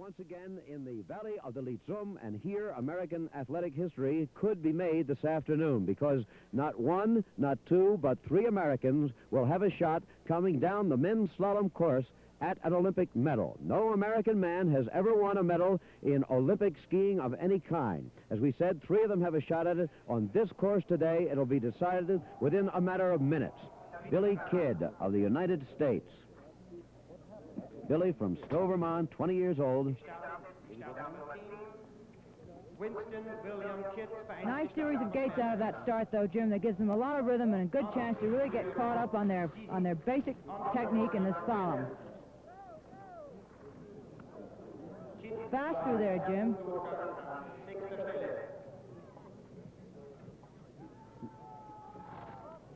once again in the valley of the Litzum, and here American athletic history could be made this afternoon, because not one, not two, but three Americans will have a shot coming down the men's slalom course at an Olympic medal. No American man has ever won a medal in Olympic skiing of any kind. As we said, three of them have a shot at it. On this course today, it'll be decided within a matter of minutes. Billy Kidd of the United States. Billy from Stowe, Vermont, 20 years old. Nice series of gates out of that start, though, Jim. That gives them a lot of rhythm and a good chance to really get caught up on their basic technique in the slalom. Fast through there, Jim.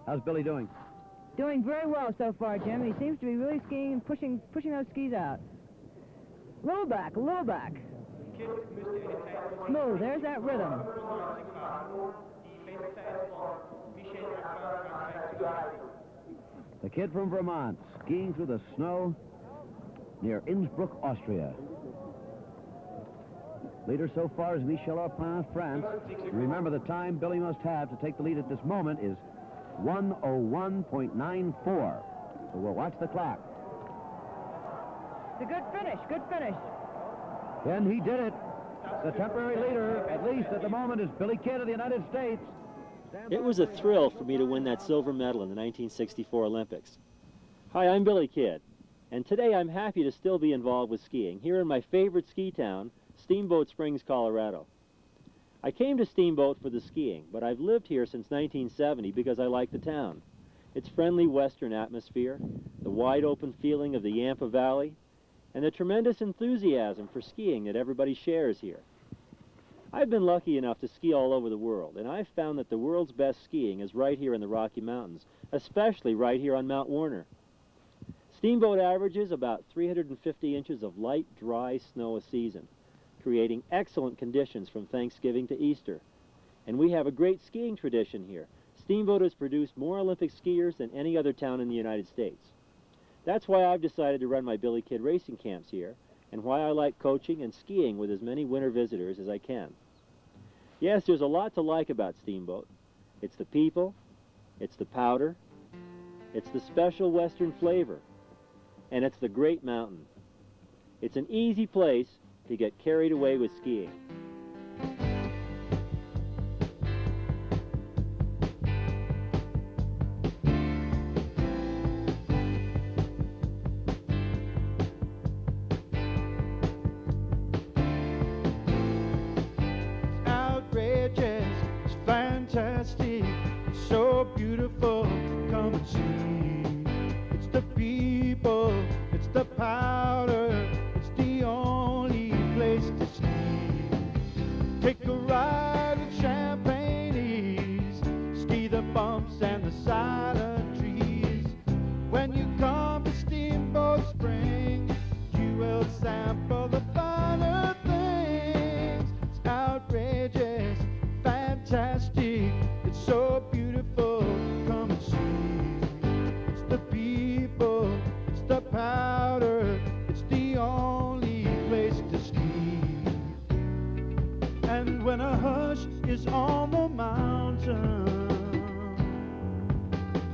How's Billy doing? Doing very well so far, Jim. He seems to be really skiing and pushing those skis out. Low back, low back. Smooth, there's that rhythm. The kid from Vermont, skiing through the snow near Innsbruck, Austria. Leader so far is Michel Arpin, France. Remember, the time Billy must have to take the lead at this moment is 1:01.94. So we'll watch the clock. It's a good finish, good finish. And he did it. The temporary leader, at least at the moment, is Billy Kidd of the United States. It was a thrill for me to win that silver medal in the 1964 Olympics. Hi, I'm Billy Kidd, and today I'm happy to still be involved with skiing here in my favorite ski town, Steamboat Springs, Colorado. I came to Steamboat for the skiing, but I've lived here since 1970 because I like the town. Its friendly western atmosphere, the wide open feeling of the Yampa Valley, and the tremendous enthusiasm for skiing that everybody shares here. I've been lucky enough to ski all over the world, and I've found that the world's best skiing is right here in the Rocky Mountains, especially right here on Mount Warner. Steamboat averages about 350 inches of light, dry snow a season, creating excellent conditions from Thanksgiving to Easter. And we have a great skiing tradition here. Steamboat has produced more Olympic skiers than any other town in the United States. That's why I've decided to run my Billy Kidd racing camps here, and why I like coaching and skiing with as many winter visitors as I can. Yes, there's a lot to like about Steamboat. It's the people, it's the powder, it's the special western flavor, and it's the great mountain. It's an easy place to get carried away with skiing. Outrageous, it's fantastic, it's so beautiful, come and see. It's the people, it's the powder, it's the only place to ski. Take a ride with champagne ease, ski the bumps and the silent trees. When you come to Steamboat Springs, you will sample the finer things. It's outrageous, fantastic, it's so beautiful, come and see. It's the people, it's the powder, it's the only place to ski. And when a hush is on the mountain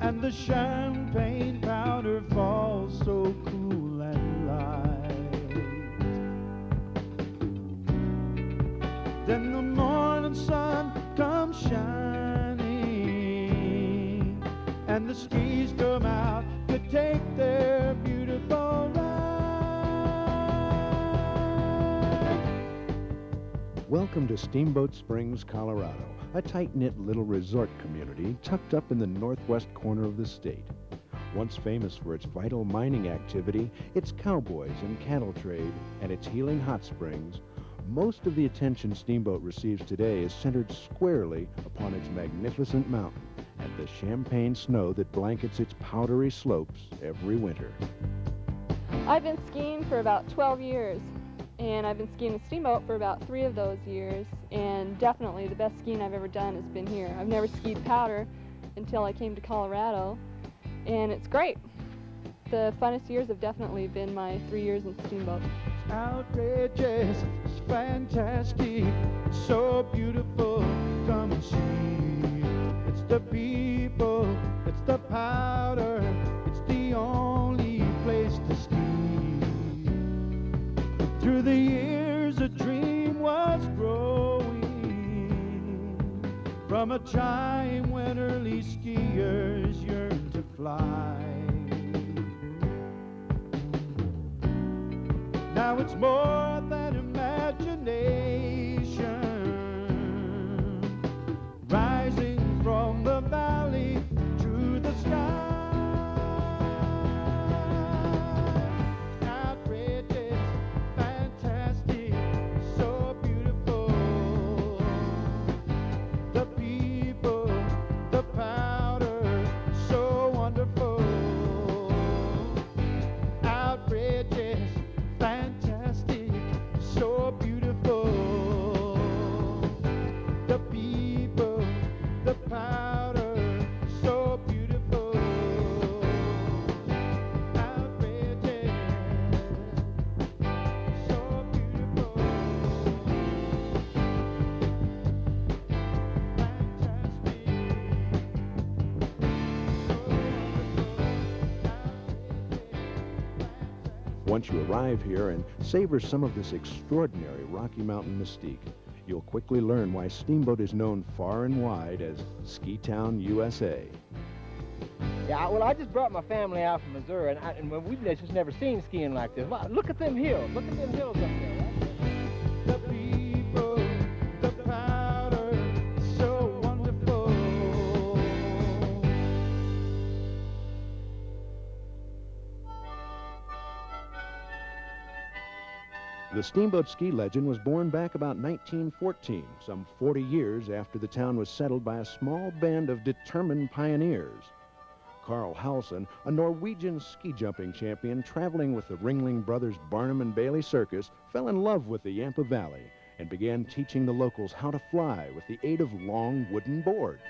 and the champagne powder falls so cool and light, then the morning sun comes shining and the skis come out to take their beautiful ride. Welcome to Steamboat Springs, Colorado, a tight-knit little resort community tucked up in the northwest corner of the state. Once famous for its vital mining activity, its cowboys and cattle trade, and its healing hot springs, most of the attention Steamboat receives today is centered squarely upon its magnificent mountain and the champagne snow that blankets its powdery slopes every winter. I've been skiing for about 12 years, and I've been skiing with Steamboat for about 3 of those years, and definitely the best skiing I've ever done has been here. I've never skied powder until I came to Colorado, and it's great. The funnest years have definitely been my 3 years in Steamboat. outrageous, it's fantastic, it's so beautiful, come and see. It's the people, it's the powder, it's the only place to ski. Through the years a dream was growing, from a time when early skiers yearned to fly. Now it's more than imagination, rising from the valley to the sky. Outrageous, fantastic, so beautiful. The people, the powder, so wonderful. Outrageous, fantastic, so beautiful. The people, the powder, so beautiful. Outrageous, so beautiful. Once you arrive here and savor some of this extraordinary Rocky Mountain mystique, you'll quickly learn why Steamboat is known far and wide as Ski Town, USA. Yeah, well, I just brought my family out from Missouri, and we've just never seen skiing like this. Wow, look at them hills. Look at them hills up there. Right? The people, the powder, so wonderful. The Steamboat ski legend was born back about 1914, some 40 years after the town was settled by a small band of determined pioneers. Carl Halson, a Norwegian ski jumping champion traveling with the Ringling Brothers Barnum and Bailey Circus, fell in love with the Yampa Valley and began teaching the locals how to fly with the aid of long wooden boards.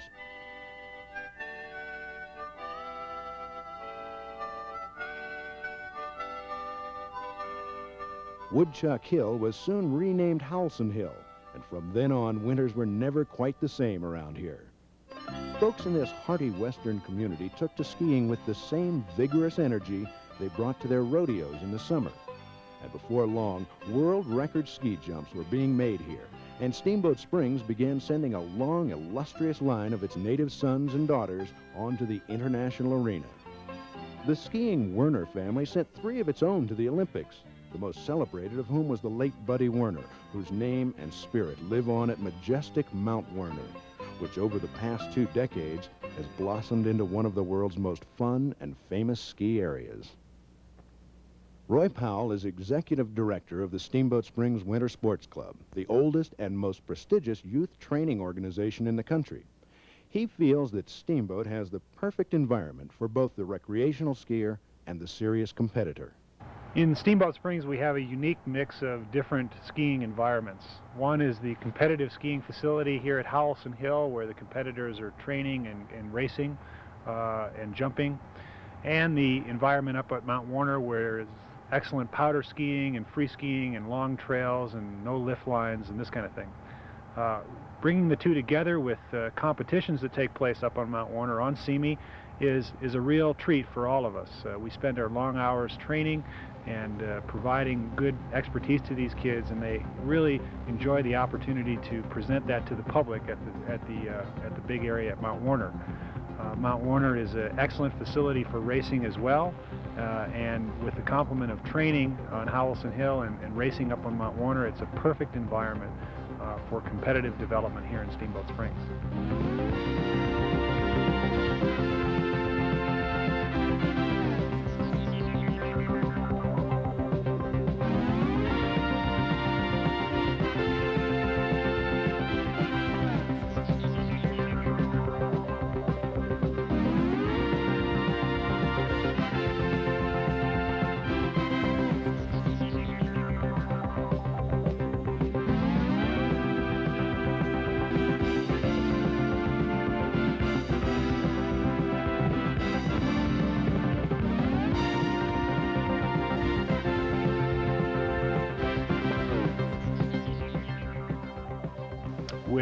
Woodchuck Hill was soon renamed Howelson Hill, and from then on, winters were never quite the same around here. Folks in this hearty western community took to skiing with the same vigorous energy they brought to their rodeos in the summer. And before long, world record ski jumps were being made here, and Steamboat Springs began sending a long, illustrious line of its native sons and daughters onto the international arena. The skiing Werner family sent 3 of its own to the Olympics, the most celebrated of whom was the late Buddy Werner, whose name and spirit live on at majestic Mount Werner, which over the past 2 decades has blossomed into one of the world's most fun and famous ski areas. Roy Powell is executive director of the Steamboat Springs Winter Sports Club, the oldest and most prestigious youth training organization in the country. He feels that Steamboat has the perfect environment for both the recreational skier and the serious competitor. In Steamboat Springs, we have a unique mix of different skiing environments. One is the competitive skiing facility here at Howelson Hill, where the competitors are training and racing and jumping, and the environment up at Mount Werner, where there's excellent powder skiing and free skiing and long trails and no lift lines and this kind of thing. Bringing the two together with competitions that take place up on Mount Werner on SEMI is a real treat for all of us. We spend our long hours training and providing good expertise to these kids, and they really enjoy the opportunity to present that to the public at the big area at Mount Werner. Mount Werner is an excellent facility for racing as well, and with the complement of training on Howelson Hill and racing up on Mount Werner, it's a perfect environment for competitive development here in Steamboat Springs.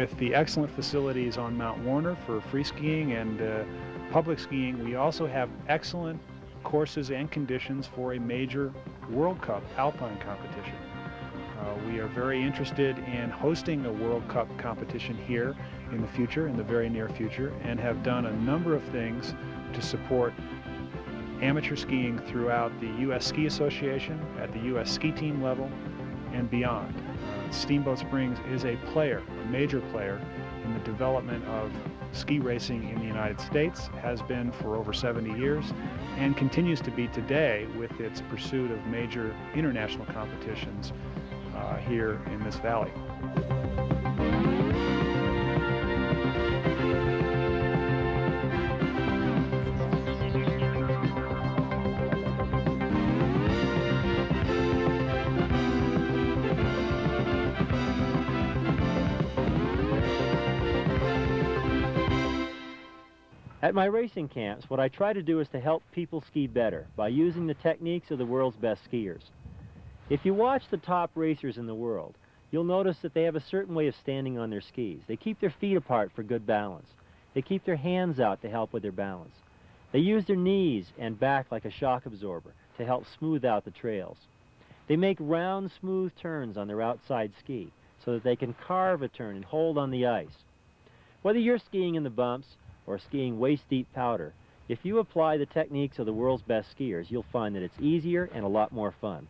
with the excellent facilities on Mount Warner for free skiing and public skiing, we also have excellent courses and conditions for a major World Cup alpine competition. We are very interested in hosting a World Cup competition here in the future, in the very near future, and have done a number of things to support amateur skiing throughout the U.S. Ski Association, at the U.S. ski team level, and beyond. Steamboat Springs is a player, a major player, in the development of ski racing in the United States, has been for over 70 years, and continues to be today with its pursuit of major international competitions here in this valley. At my racing camps, what I try to do is to help people ski better by using the techniques of the world's best skiers. If you watch the top racers in the world, you'll notice that they have a certain way of standing on their skis. They keep their feet apart for good balance. They keep their hands out to help with their balance. They use their knees and back like a shock absorber to help smooth out the trails. They make round, smooth turns on their outside ski so that they can carve a turn and hold on the ice. Whether you're skiing in the bumps or skiing waist-deep powder, if you apply the techniques of the world's best skiers, you'll find that it's easier and a lot more fun.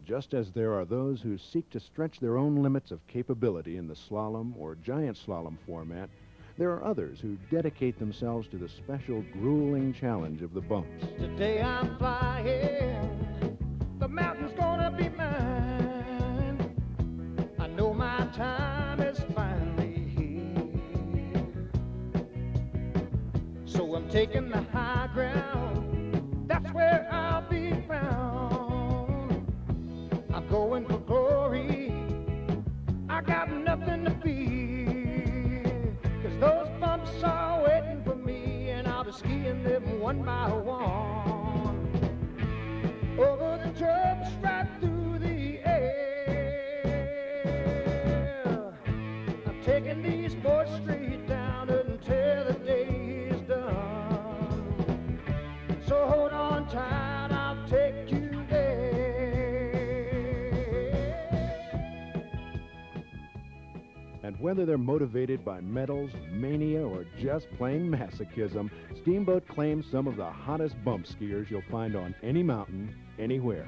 Just as there are those who seek to stretch their own limits of capability in the slalom or giant slalom format, there are others who dedicate themselves to the special grueling challenge of the bumps. Today I'm flying, the mountain's gonna be mine. I know my time is finally here. So I'm taking the high ground, that's where I'll be found. I'm going for glory, I got nothing to fear, 'cause those bumps are waiting for me, and I'll be skiing them one by one. Over the jumps, right through the air. I'm taking these boys straight down until the day is done. So hold on tight, I'll take you there. And whether they're motivated by medals, mania, or just plain masochism, Steamboat claims some of the hottest bump skiers you'll find on any mountain, anywhere.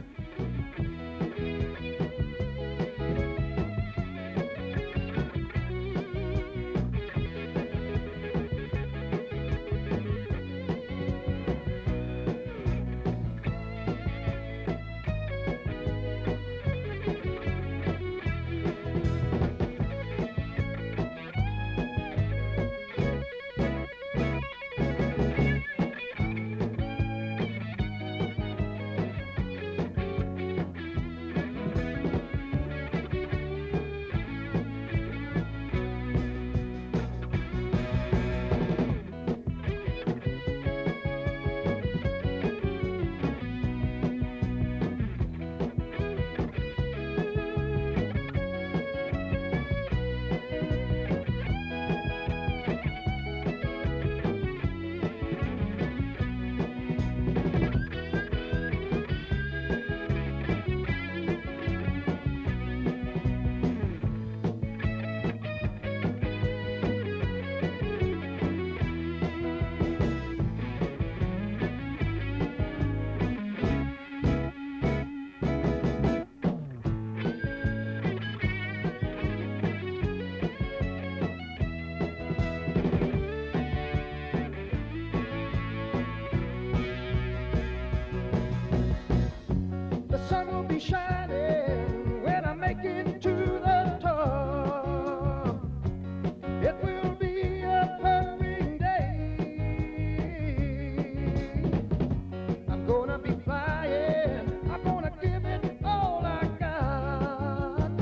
Shining when I make it to the top. It will be a perfect day. I'm gonna be flying, I'm gonna give it all I got.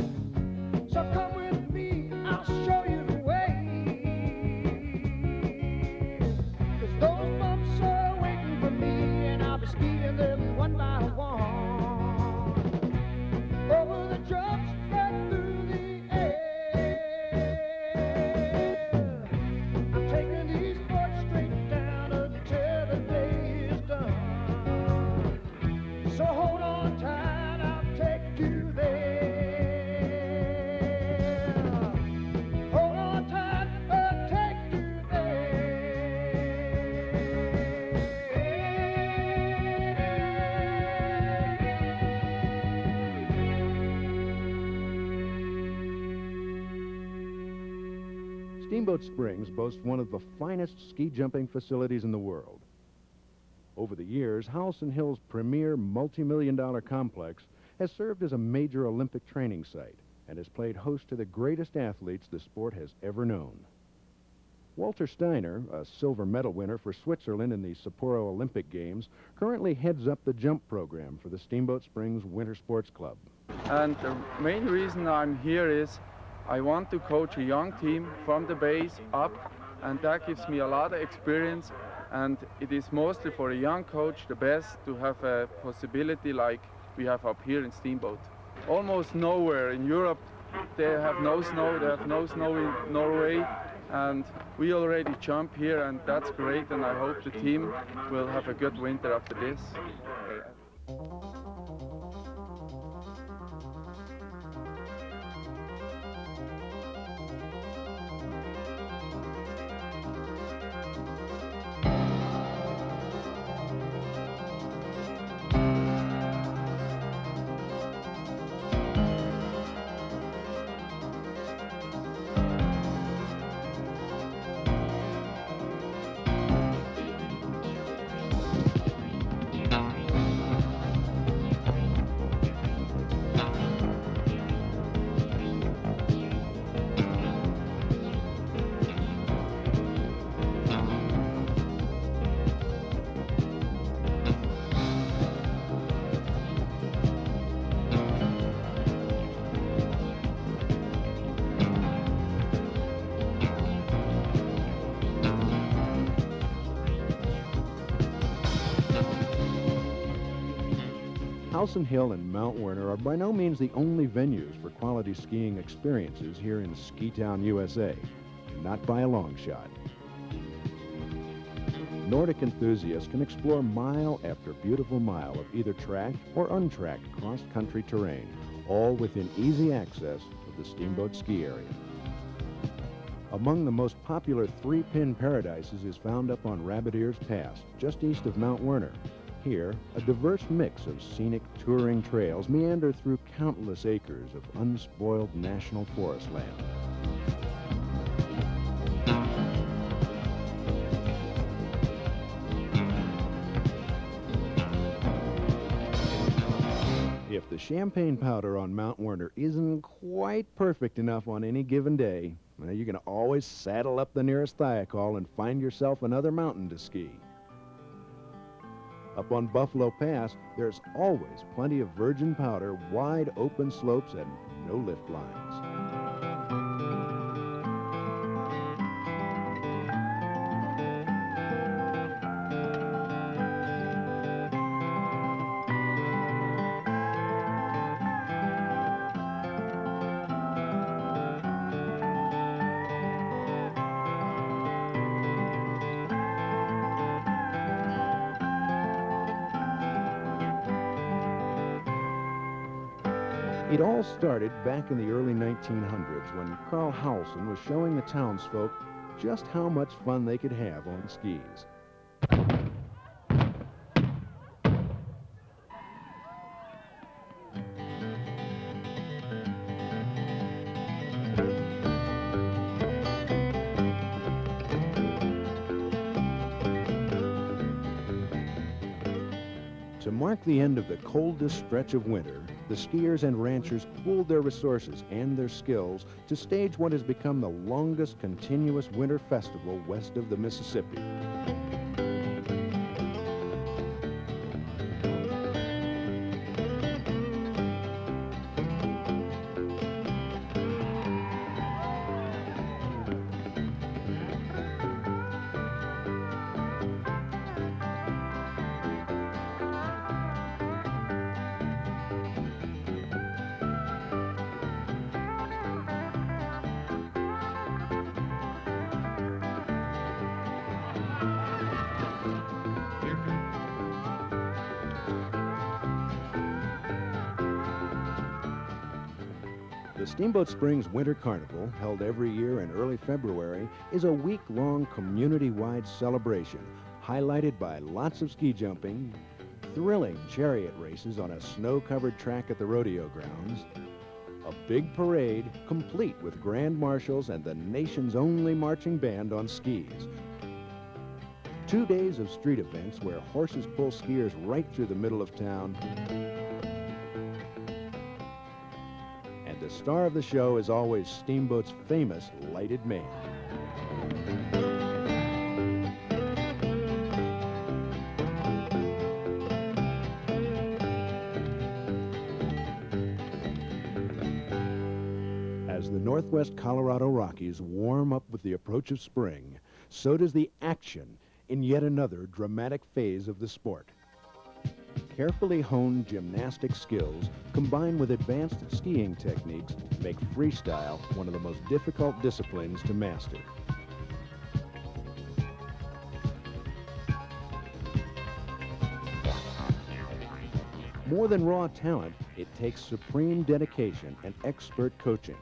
So come with me, I'll show you the way. 'Cause those bumps are waiting for me, and I'll be skiing them one by one. Steamboat Springs boasts one of the finest ski jumping facilities in the world. Over the years, Howelson Hill's premier multi-million-dollar complex has served as a major Olympic training site and has played host to the greatest athletes the sport has ever known. Walter Steiner, a silver medal winner for Switzerland in the Sapporo Olympic Games, currently heads up the jump program for the Steamboat Springs Winter Sports Club. And the main reason I'm here is I want to coach a young team from the base up, and that gives me a lot of experience, and it is mostly for a young coach the best to have a possibility like we have up here in Steamboat. Almost nowhere in Europe they have no snow, they have no snow in Norway, and we already jump here, and that's great, and I hope the team will have a good winter after this. Howelson Hill and Mount Werner are by no means the only venues for quality skiing experiences here in Ski Town, USA. Not by a long shot. Nordic enthusiasts can explore mile after beautiful mile of either tracked or untracked cross-country terrain, all within easy access of the Steamboat ski area. Among the most popular three-pin paradises is found up on Rabbit Ears Pass, just east of Mount Werner. Here, a diverse mix of scenic touring trails meander through countless acres of unspoiled national forest land. If the champagne powder on Mount Werner isn't quite perfect enough on any given day, well, you can always saddle up the nearest thiokol and find yourself another mountain to ski. Up on Buffalo Pass, there's always plenty of virgin powder, wide open slopes, and no lift lines. It all started back in the early 1900s when Carl Howelson was showing the townsfolk just how much fun they could have on skis. To mark the end of the coldest stretch of winter, the skiers and ranchers pooled their resources and their skills to stage what has become the longest continuous winter festival west of the Mississippi. The Steamboat Springs Winter Carnival, held every year in early February, is a week-long community-wide celebration, highlighted by lots of ski jumping, thrilling chariot races on a snow-covered track at the rodeo grounds, A big parade, complete with grand marshals and the nation's only marching band on skis. 2 days of street events where horses pull skiers right through the middle of town. And the star of the show is always Steamboat's famous lighted man. As the Northwest Colorado Rockies warm up with the approach of spring, so does the action in yet another dramatic phase of the sport. Carefully honed gymnastic skills combined with advanced skiing techniques make freestyle one of the most difficult disciplines to master. More than raw talent, it takes supreme dedication and expert coaching.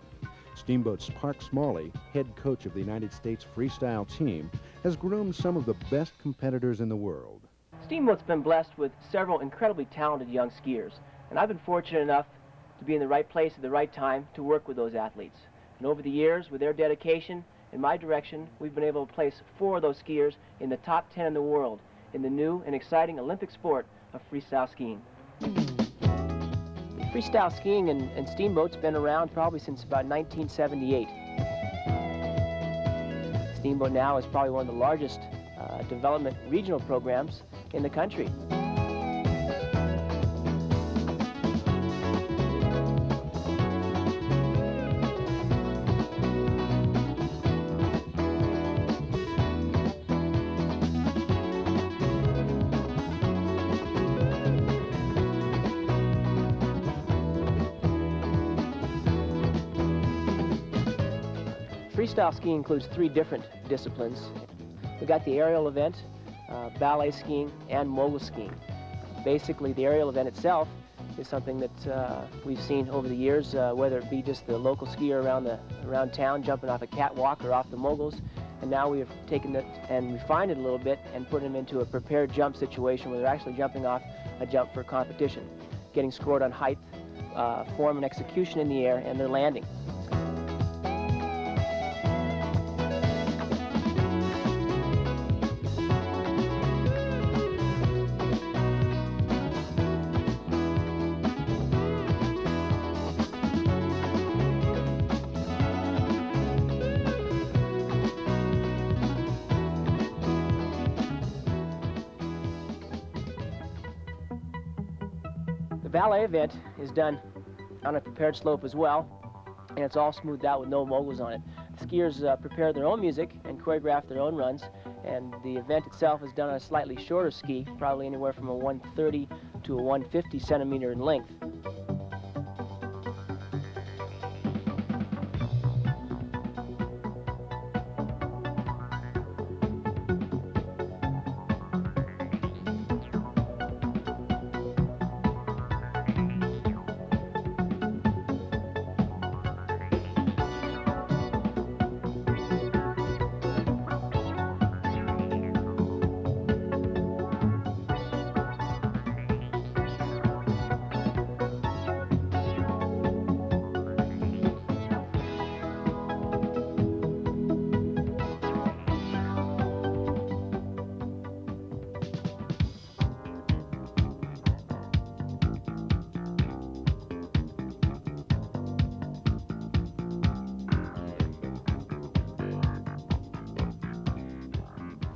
Steamboat's Park Smalley, head coach of the United States freestyle team, has groomed some of the best competitors in the world. Steamboat's been blessed with several incredibly talented young skiers, and I've been fortunate enough to be in the right place at the right time to work with those athletes. And over the years, with their dedication and my direction, we've been able to place 4 of those skiers in the top 10 in the world in the new and exciting Olympic sport of freestyle skiing. Freestyle skiing and Steamboat's been around probably since about 1978. Steamboat now is probably one of the largest development regional programs in the country. Freestyle skiing includes 3 different disciplines. We got the aerial event, ballet skiing, and mogul skiing. Basically, the aerial event itself is something that we've seen over the years, whether it be just the local skier around town jumping off a catwalk or off the moguls. And now we have taken it and refined it a little bit and put them into a prepared jump situation where they're actually jumping off a jump for competition, getting scored on height, form, and execution in the air, and their landing. The ballet event is done on a prepared slope as well, and it's all smoothed out with no moguls on it. The skiers prepare their own music and choreograph their own runs, and the event itself is done on a slightly shorter ski, probably anywhere from a 130 to a 150 centimeter in length.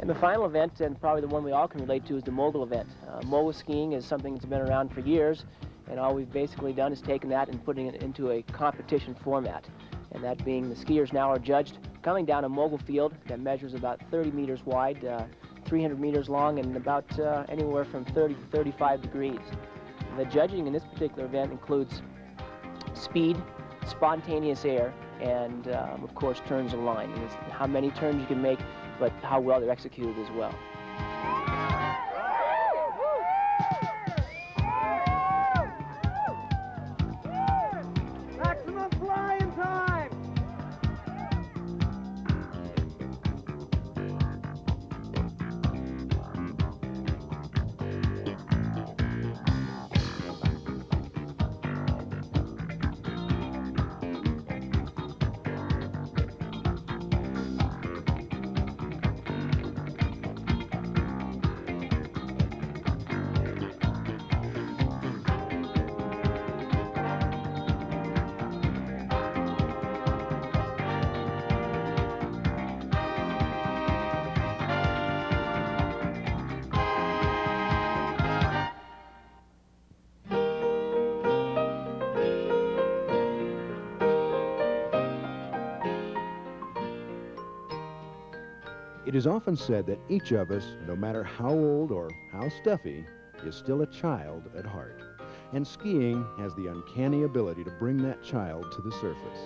And the final event, and probably the one we all can relate to, is the mogul event. Mogul skiing is something that's been around for years, and all we've basically done is taken that and putting it into a competition format. And that being the skiers now are judged coming down a mogul field that measures about 30 meters wide, 300 meters long, and about anywhere from 30 to 35 degrees. And the judging in this particular event includes speed, spontaneous air, and of course turns in line. And it's how many turns you can make, but how well they're executed as well. Maximum flying time! It is often said that each of us, no matter how old or how stuffy, is still a child at heart. And skiing has the uncanny ability to bring that child to the surface.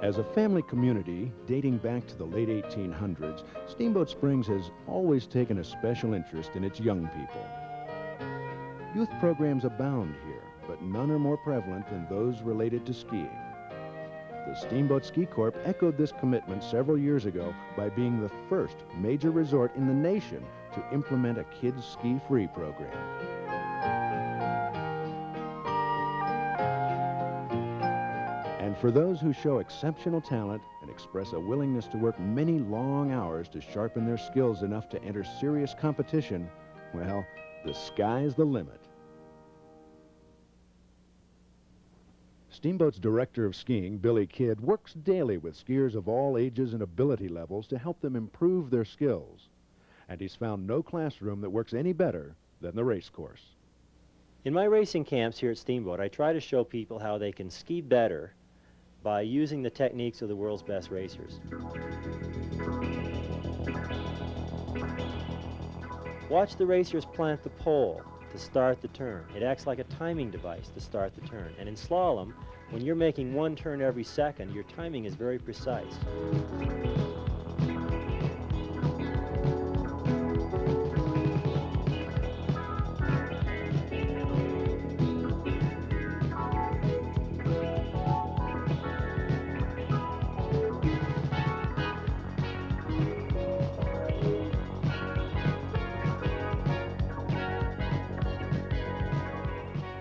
As a family community dating back to the late 1800s, Steamboat Springs has always taken a special interest in its young people. Youth programs abound here, but none are more prevalent than those related to skiing. The Steamboat Ski Corp echoed this commitment several years ago by being the first major resort in the nation to implement a kids ski-free program. And for those who show exceptional talent and express a willingness to work many long hours to sharpen their skills enough to enter serious competition, well, the sky's the limit. Steamboat's director of skiing, Billy Kidd, works daily with skiers of all ages and ability levels to help them improve their skills. And he's found no classroom that works any better than the race course. In my racing camps here at Steamboat, I try to show people how they can ski better by using the techniques of the world's best racers. Watch the racers plant the pole to start the turn. It acts like a timing device to start the turn. And in slalom, when you're making one turn every second, your timing is very precise.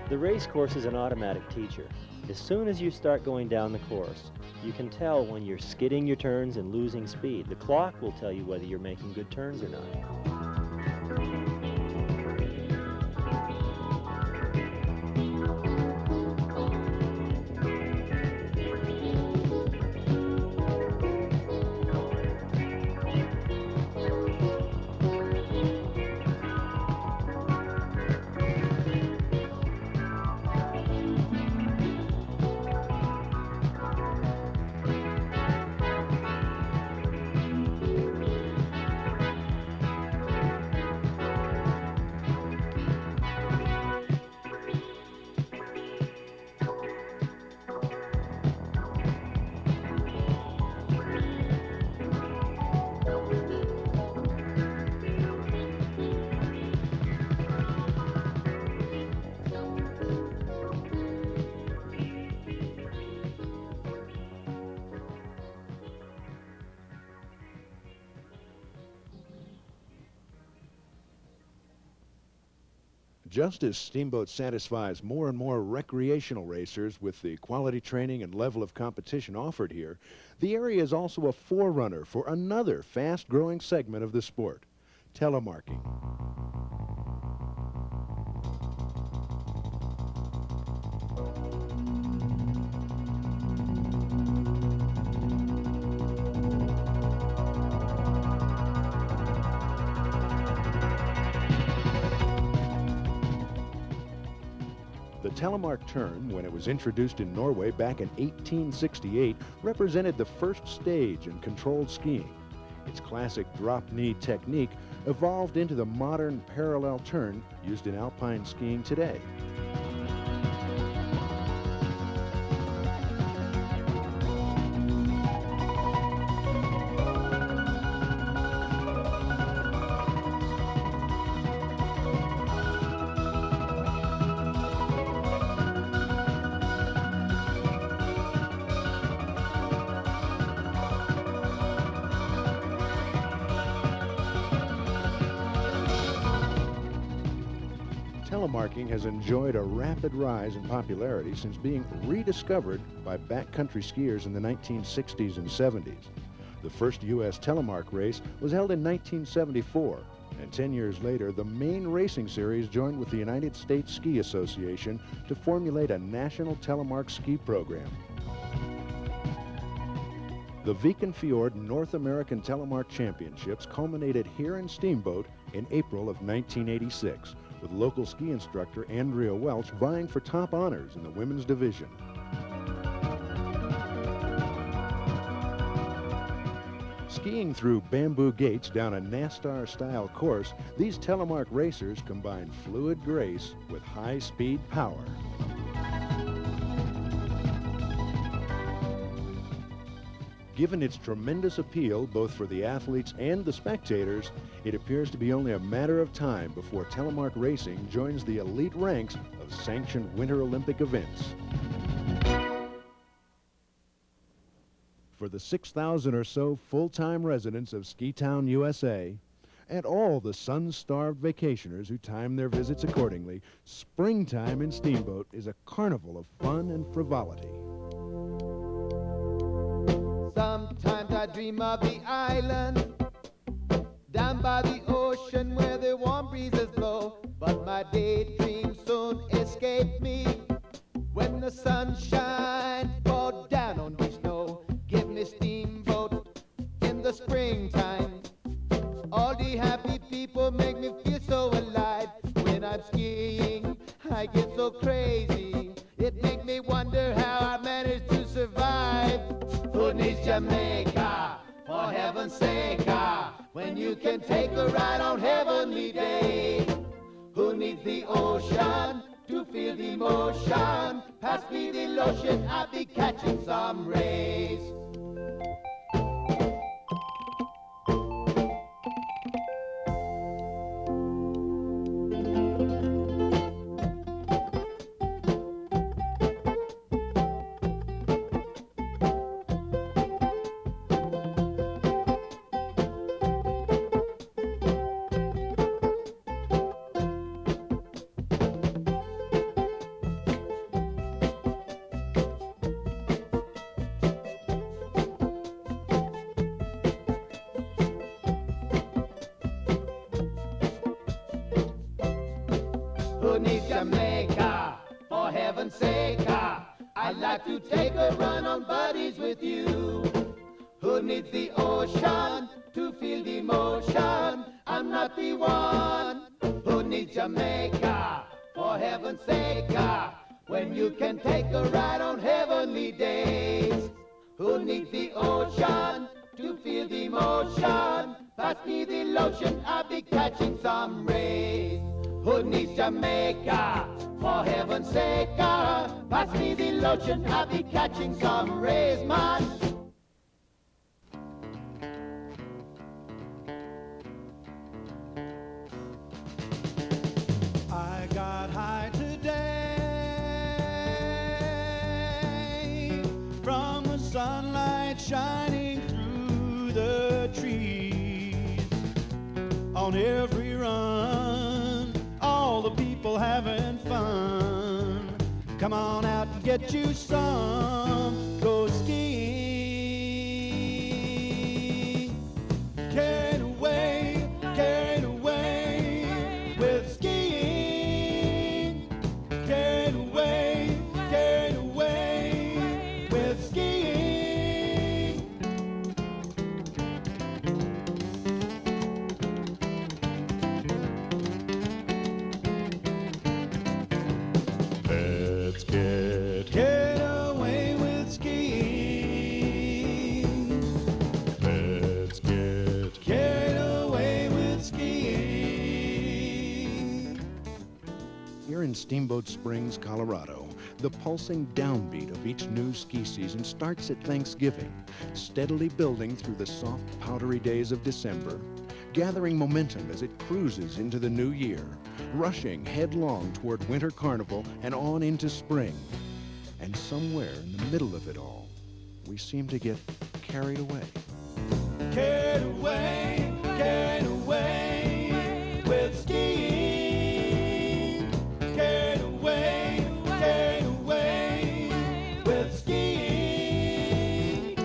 The race course is an automatic teacher. As soon as you start going down the course, you can tell when you're skidding your turns and losing speed. The clock will tell you whether you're making good turns or not. Just as Steamboat satisfies more and more recreational racers with the quality training and level of competition offered here, the area is also a forerunner for another fast-growing segment of the sport, telemarking. The telemark turn, when it was introduced in Norway back in 1868, represented the first stage in controlled skiing. Its classic drop-knee technique evolved into the modern parallel turn used in alpine skiing today. Telemarking has enjoyed a rapid rise in popularity since being rediscovered by backcountry skiers in the 1960s and 70s. The first U.S. telemark race was held in 1974, And 10 years later, the main racing series joined with the United States Ski Association to formulate a national telemark ski program. The Viken Fjord North American Telemark Championships culminated here in Steamboat in April of 1986, with local ski instructor Andrea Welch vying for top honors in the women's division. Skiing through bamboo gates down a NASCAR-style course, these telemark racers combine fluid grace with high-speed power. Given its tremendous appeal both for the athletes and the spectators, it appears to be only a matter of time before telemark racing joins the elite ranks of sanctioned Winter Olympic events. For the 6,000 or so full-time residents of Ski Town, USA, and all the sun-starved vacationers who time their visits accordingly, springtime in Steamboat is a carnival of fun and frivolity. Sometimes I dream of the island down by the ocean where the warm breezes blow, but my daydreams soon escape me when the sunshine falls down on the snow. Give me Steamboat in the springtime. All the happy people make me feel so alive. When I'm skiing, I get so crazy. It makes me wonder how I manage to survive. Who needs Jamaica, for heaven's sake, when you can take a ride on heavenly day? Who needs the ocean to feel the motion? Pass me the lotion, I'll be catching some rays. Who needs Jamaica, for heaven's sake? I'd like to take a run on buddies with you. Who needs the ocean to feel the motion? I'm not the one. Who needs Jamaica, for heaven's sake? When you can take a ride on heavenly days. Who needs the ocean to feel the motion? Pass me the lotion, I'll be catching some rays. Who needs Jamaica, for heaven's sake? Pass me the lotion, I'll be catching some rays, man. I got high today from the sunlight shining through the trees. On every run, all the people having fun. Come on out and get you some. Go skiing. Carried away with skiing. Carried away with skiing. Let's get away with skiing. Let's get away with skiing. Here in Steamboat Springs, Colorado, the pulsing downbeat of each new ski season starts at Thanksgiving, steadily building through the soft, powdery days of December, gathering momentum as it cruises into the new year, rushing headlong toward Winter Carnival and on into spring. And somewhere in the middle of it all, we seem to get carried away. Carried away with skiing. Carried away with skiing.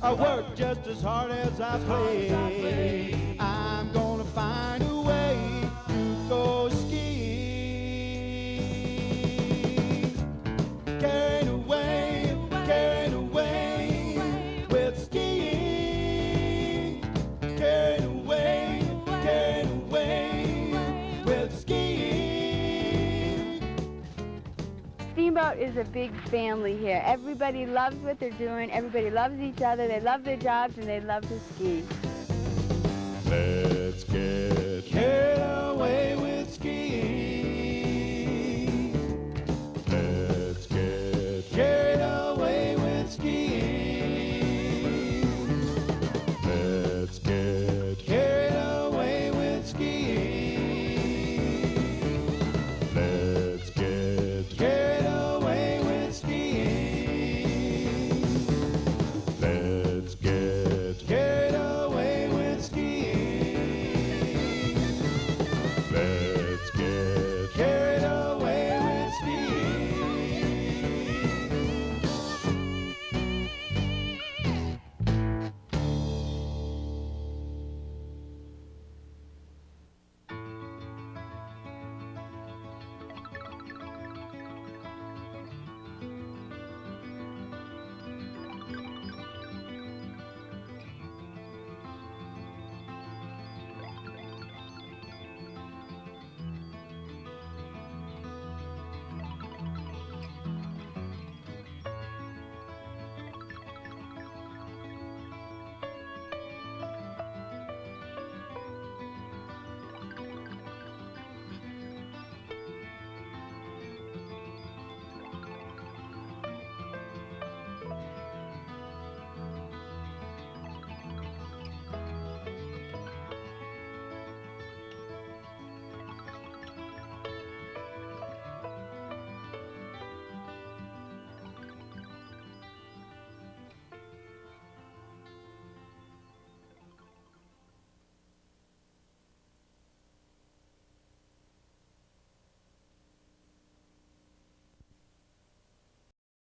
I work just as hard as I play. I'm gonna find a way to go skiing. Carried away with skiing. Carried away with skiing. Steamboat is a big family here. Everybody loves what they're doing. Everybody loves each other. They love their jobs and they love to ski. Let's get carried